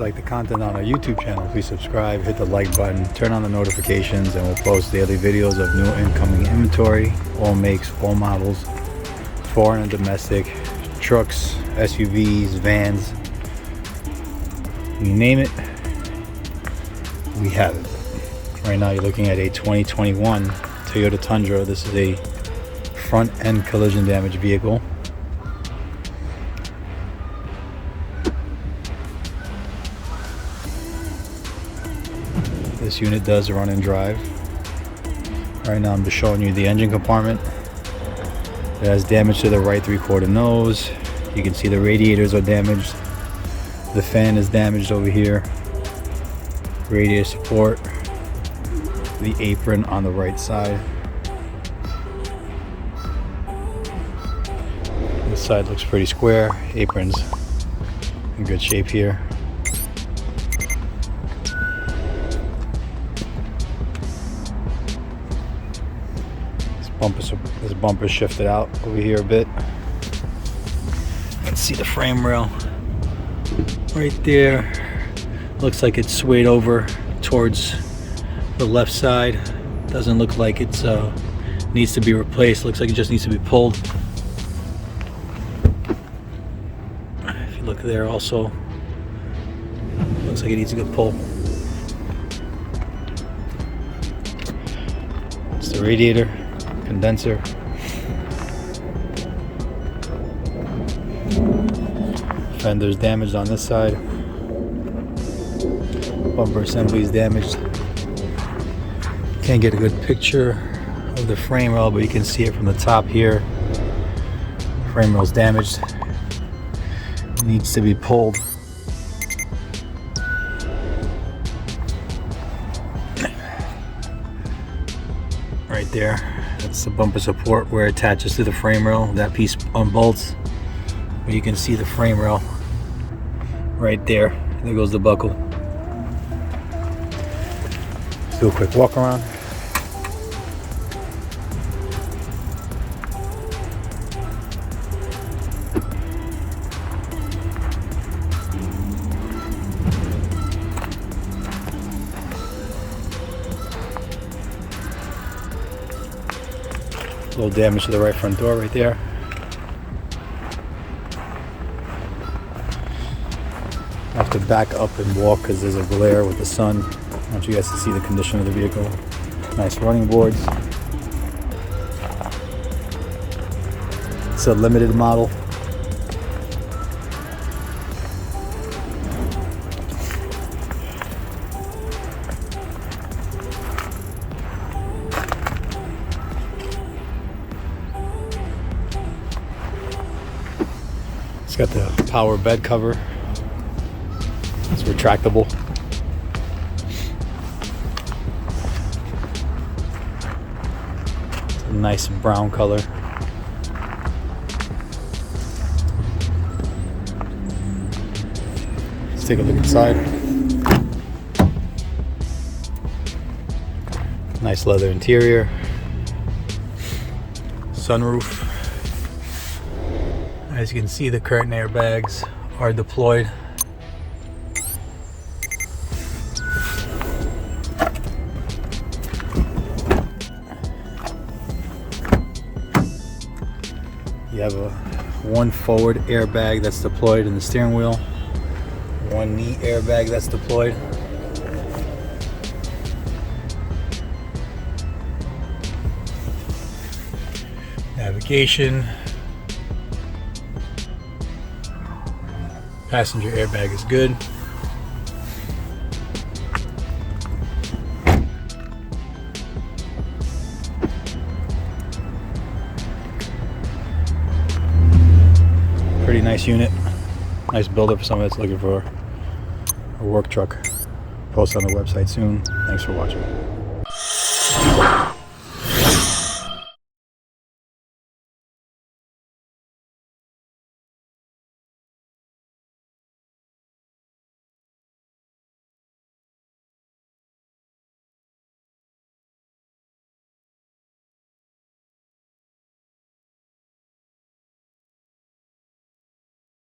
like the content on our YouTube channel, please subscribe, hit the like button, turn on the notifications, and we'll post daily videos of new incoming inventory, all makes, all models, foreign and domestic, trucks, SUVs, vans, you name it, we have it. Right now you're looking at a 2021 Toyota Tundra. This is a front end collision damage vehicle. This unit does run and drive. Right now I'm just showing you the engine compartment. It has damage to the right 3/4 nose. You can see the radiators are damaged. The fan is damaged over here. Radiator support. The apron on the right side. This side looks pretty square. Apron's in good shape here. This bumper shifted out over here a bit. Let's see the frame rail right there. Looks like it's swayed over towards the left side. Doesn't look like it's needs to be replaced. Looks like it just needs to be pulled. If you look there also, looks like it needs a good pull. It's the radiator, condenser. Fender's damaged on this side. Bumper assembly is damaged. Can't get a good picture of the frame rail, but you can see it from the top here. Frame rail's damaged. It needs to be pulled. Right there. That's the bumper support where it attaches to the frame rail. That piece unbolts. But you can see the frame rail right there. There goes the buckle. Let's do a quick walk around. A little damage to the right front door right there. I have to back up and walk because there's a glare with the sun. I want you guys to see the condition of the vehicle. Nice running boards. It's a limited model. It's got the power bed cover. It's retractable. It's a nice brown color. Let's take a look inside. Nice leather interior. Sunroof. As you can see, the curtain airbags are deployed. You have one forward airbag that's deployed in the steering wheel, one knee airbag that's deployed. Navigation. Passenger airbag is good. Pretty nice unit. Nice builder for someone that's looking for a work truck. Post on the website soon. Thanks for watching.